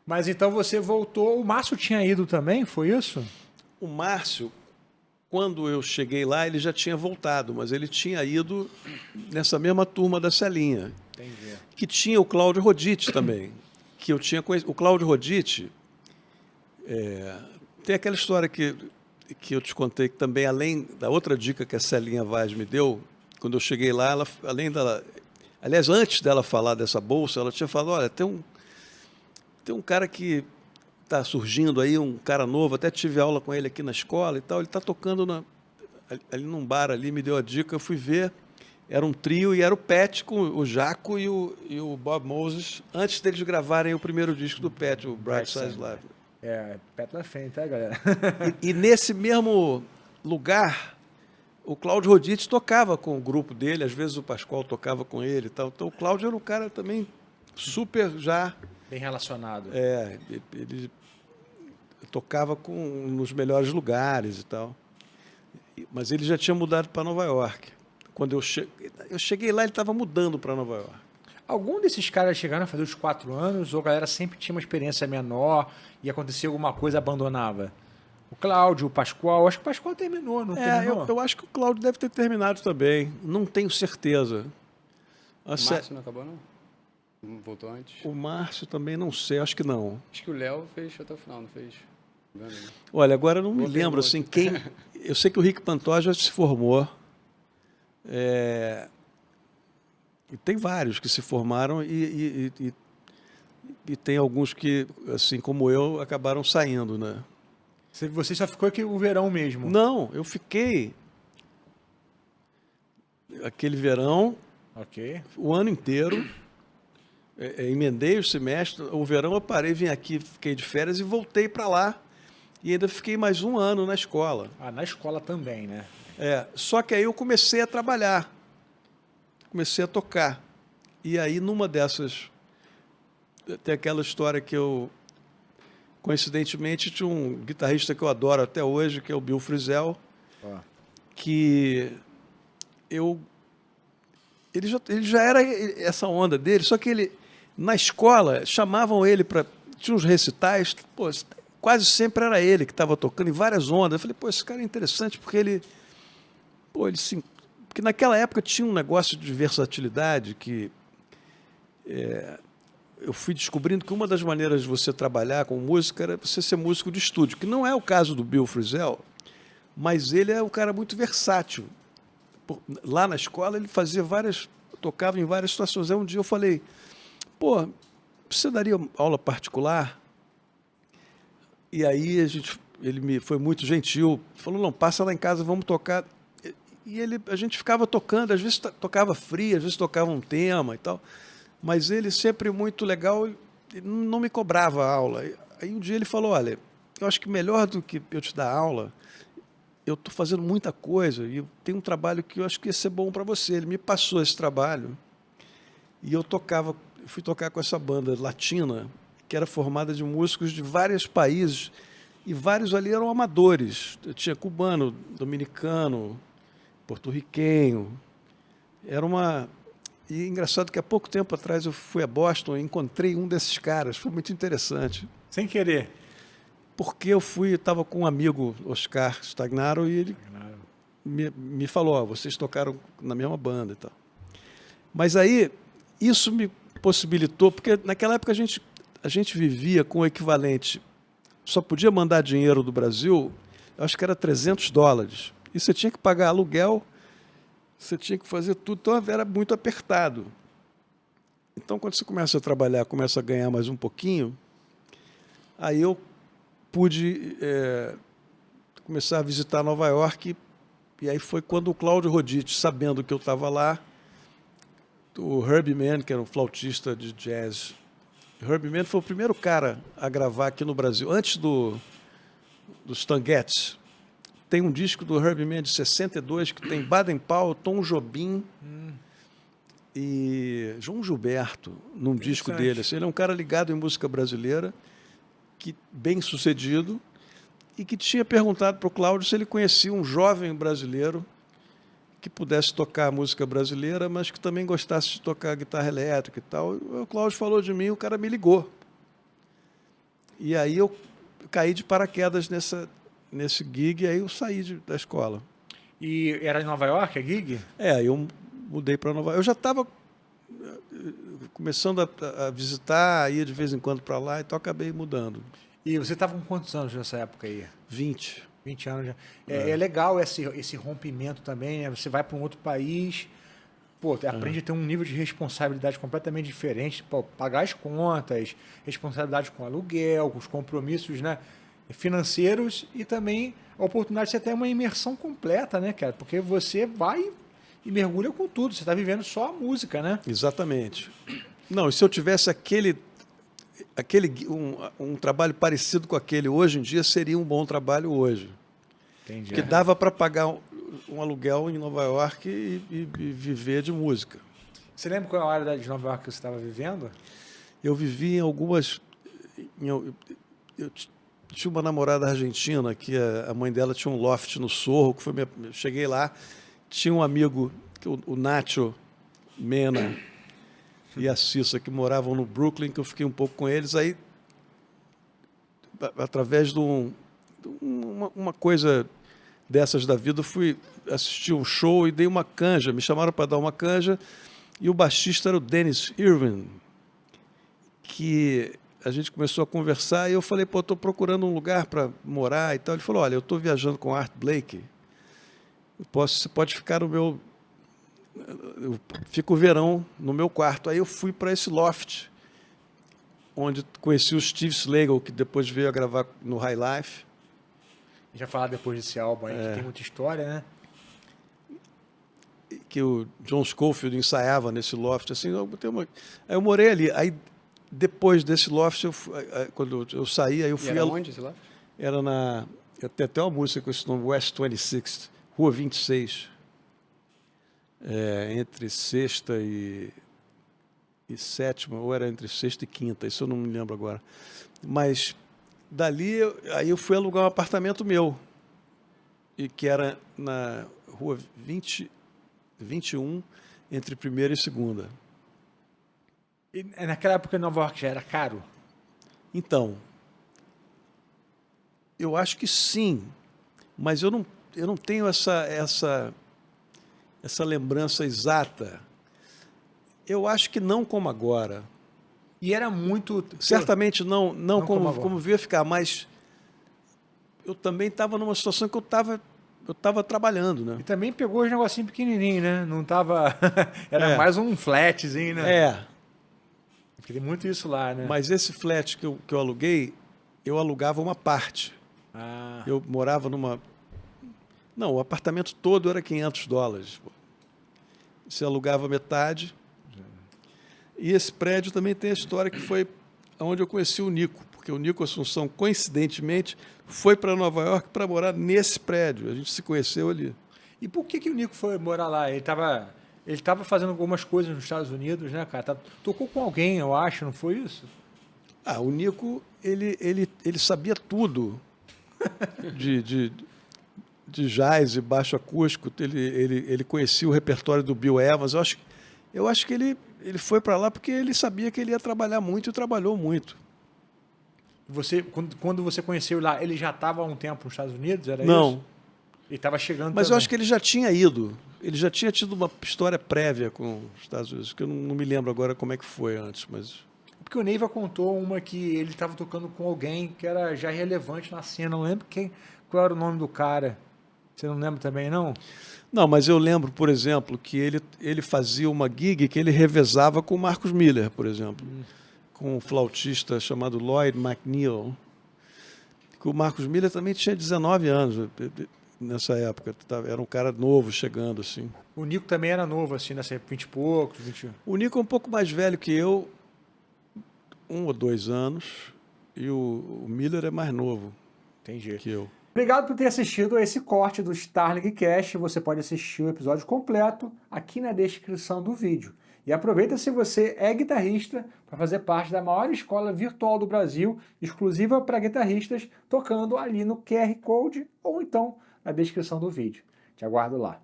Mas então você voltou. O Márcio tinha ido também, foi isso? O Márcio, quando eu cheguei lá, ele já tinha voltado, mas ele tinha ido nessa mesma turma da Celinha, Entendi. que tinha o Cláudio Roditi também, que eu tinha conhecido. O Cláudio Roditi, tem aquela história que eu te contei, que também, além da outra dica que a Celinha Vaz me deu, quando eu cheguei lá, ela, além dela... Aliás, antes dela falar dessa bolsa, ela tinha falado, olha, tem um cara que está surgindo aí, um cara novo, até tive aula com ele aqui na escola e tal, ele está tocando ali num bar ali, me deu a dica, eu fui ver, era um trio e era o Pat com o Jaco e o Bob Moses, antes deles gravarem o primeiro disco do Pat, o Bright Size Live. Pé na frente, tá, galera? E nesse mesmo lugar, o Cláudio Roditi tocava com o grupo dele, às vezes o Pascoal tocava com ele e tal. Então o Cláudio era um cara também super já... Bem relacionado. Ele tocava nos melhores lugares e tal. Mas ele já tinha mudado para Nova York. Quando eu cheguei lá, ele estava mudando para Nova York. Algum desses caras chegaram a fazer os 4 anos ou a galera sempre tinha uma experiência menor e acontecia alguma coisa abandonava? O Cláudio, o Pascoal, acho que o Pascoal terminou, não terminou? Eu acho que o Cláudio deve ter terminado também. Não tenho certeza. O Márcio não acabou, não? Não voltou antes? O Márcio também não sei, acho que não. Acho que o Léo fez até o final, não fez? Olha, agora eu não me lembro assim quem. Eu sei que o Rick Pantoja se formou. E tem vários que se formaram e tem alguns que, assim como eu, acabaram saindo, né? Você só ficou aqui o verão mesmo? Não, eu fiquei aquele verão, o ano inteiro, emendei o semestre, o verão eu parei, vim aqui, fiquei de férias e voltei para lá. E ainda fiquei mais um ano na escola. Ah, na escola também, né? Só que aí eu comecei a trabalhar, comecei a tocar. E aí, numa dessas, tem aquela história que eu, coincidentemente, tinha um guitarrista que eu adoro até hoje, que é o Bill Frisell, que ele já era essa onda dele, só que ele, na escola, chamavam ele para... Tinha uns recitais, pô, quase sempre era ele que estava tocando em várias ondas. Eu falei, pô, esse cara é interessante porque ele porque naquela época tinha um negócio de versatilidade que eu fui descobrindo que uma das maneiras de você trabalhar com música era você ser músico de estúdio, que não é o caso do Bill Frisell, mas ele é um cara muito versátil. Lá na escola ele tocava em várias situações. Aí um dia eu falei, pô, você daria aula particular? E aí ele foi muito gentil, falou, não, passa lá em casa, vamos tocar. E a gente ficava tocando, às vezes tocava frio, às vezes tocava um tema e tal, mas ele sempre muito legal, não me cobrava aula. Aí um dia ele falou, olha, eu acho que melhor do que eu te dar aula, eu estou fazendo muita coisa e eu tenho um trabalho que eu acho que ia ser bom para você. Ele me passou esse trabalho e eu fui tocar com essa banda latina, que era formada de músicos de vários países, e vários ali eram amadores. Eu tinha cubano, dominicano, porto-riquenho. E engraçado que há pouco tempo atrás eu fui a Boston e encontrei um desses caras, foi muito interessante. Sem querer? Porque eu estava com um amigo, Oscar Stagnaro, e ele me falou, vocês tocaram na mesma banda e tal. Mas aí, isso me possibilitou, porque naquela época a gente vivia com o equivalente, só podia mandar dinheiro do Brasil, eu acho que era $300. E você tinha que pagar aluguel, você tinha que fazer tudo, então era muito apertado. Então, quando você começa a trabalhar, começa a ganhar mais um pouquinho, aí eu pude começar a visitar Nova York, e aí foi quando o Cláudio Roditi, sabendo que eu estava lá, o Herbie Mann, que era um flautista de jazz, o Herbie Mann foi o primeiro cara a gravar aqui no Brasil, antes dos Stan Getz. Tem um disco do Herbie Mann de 62 que tem Baden Powell, Tom Jobim e João Gilberto num disco dele. Assim, ele é um cara ligado em música brasileira, bem sucedido, e que tinha perguntado para o Cláudio se ele conhecia um jovem brasileiro que pudesse tocar música brasileira, mas que também gostasse de tocar guitarra elétrica e tal. O Cláudio falou de mim, o cara me ligou. E aí eu caí de paraquedas nesse gig, e aí eu saí da escola. E era em Nova York a gig? Aí eu mudei para Nova York. Eu já estava começando a visitar, ia de vez em quando para lá, então acabei mudando. E você estava com quantos anos nessa época aí? 20. 20 anos já. É legal esse rompimento também, né? Você vai para um outro país, aprende a ter um nível de responsabilidade completamente diferente, pagar as contas, responsabilidade com aluguel, com os compromissos, né, financeiros e também a oportunidade de você ter uma imersão completa, né, cara? Porque você vai e mergulha com tudo, você está vivendo só a música, né? Exatamente. Não, e se eu tivesse um trabalho parecido com aquele hoje em dia, seria um bom trabalho hoje. Entendi. Porque dava para pagar um aluguel em Nova York e viver de música. Você lembra qual é a área de Nova York que você estava vivendo? Eu vivi em algumas... Eu tinha uma namorada argentina que a mãe dela tinha um loft no Sorro, que foi eu cheguei lá, tinha um amigo, o Nacho Mena e a Cissa, que moravam no Brooklyn, que eu fiquei um pouco com eles. Aí, através de uma coisa dessas da vida, eu fui assistir um show e dei uma canja. Me chamaram para dar uma canja e o baixista era o Dennis Irwin, que a gente começou a conversar e eu falei, estou procurando um lugar para morar e tal. Ele falou, olha, eu estou viajando com Art Blakey, você pode ficar no meu... Eu fico o verão no meu quarto. Aí eu fui para esse loft, onde conheci o Steve Slagle, que depois veio a gravar no High Life. A gente vai falar depois desse álbum aí, que tem muita história, né? Que o John Scofield ensaiava nesse loft. Assim, aí eu morei ali. Aí, depois desse loft, quando eu saí, aí eu fui... Era onde esse loft? Era tem até uma música com esse nome, West 26th, Rua 26. Entre sexta e sétima, ou era entre sexta e quinta, isso eu não me lembro agora. Mas dali, aí eu fui alugar um apartamento meu, e que era na Rua 21, entre primeira e segunda. E naquela época em Nova York já era caro? Então, eu acho que sim, mas eu não tenho essa lembrança exata. Eu acho que não como agora. E era muito... Certamente não como veio ficar, mas eu também estava numa situação que eu estava trabalhando, né? E também pegou os negocinhos pequenininhos, né? Não tava... Era mais um flatzinho, né? Porque tem muito isso lá, né? Mas esse flat que eu aluguei, eu alugava uma parte. Eu morava numa... Não, o apartamento todo era $500. Você alugava metade. E esse prédio também tem a história que foi onde eu conheci o Nico, porque o Nico Assunção, coincidentemente, foi para Nova York para morar nesse prédio. A gente se conheceu ali. E por que o Nico foi morar lá? Ele estava fazendo algumas coisas nos Estados Unidos, né, cara? Tocou com alguém, eu acho, não foi isso? O Nico, ele sabia tudo de jazz e baixo acústico. Ele conhecia o repertório do Bill Evans. Eu acho que ele foi para lá porque ele sabia que ele ia trabalhar muito e trabalhou muito. Quando você conheceu lá, ele já estava há um tempo nos Estados Unidos? Era Não. Isso? Ele estava chegando Mas também. eu acho que ele já tinha ido. Ele já tinha tido uma história prévia com os Estados Unidos, que eu não me lembro agora como é que foi antes, mas... Porque o Neiva contou uma que ele estava tocando com alguém que era já relevante na cena. Não lembro qual era o nome do cara. Você não lembra também, não? Não, mas eu lembro, por exemplo, que ele fazia uma gig que ele revezava com o Marcus Miller, por exemplo, com um flautista chamado Lloyd McNeil. Que o Marcus Miller também tinha 19 anos nessa época. Era um cara novo, chegando assim. O Nico também era novo, assim, nessa 20 e poucos, 21. O Nico é um pouco mais velho que eu, 1 ou 2 anos, e o Miller é mais novo. Entendi. Que eu. Obrigado por ter assistido a esse corte do Starling Cast. Você pode assistir o episódio completo aqui na descrição do vídeo. E aproveita se você é guitarrista para fazer parte da maior escola virtual do Brasil, exclusiva para guitarristas, tocando ali no QR Code ou então na descrição do vídeo. Te aguardo lá.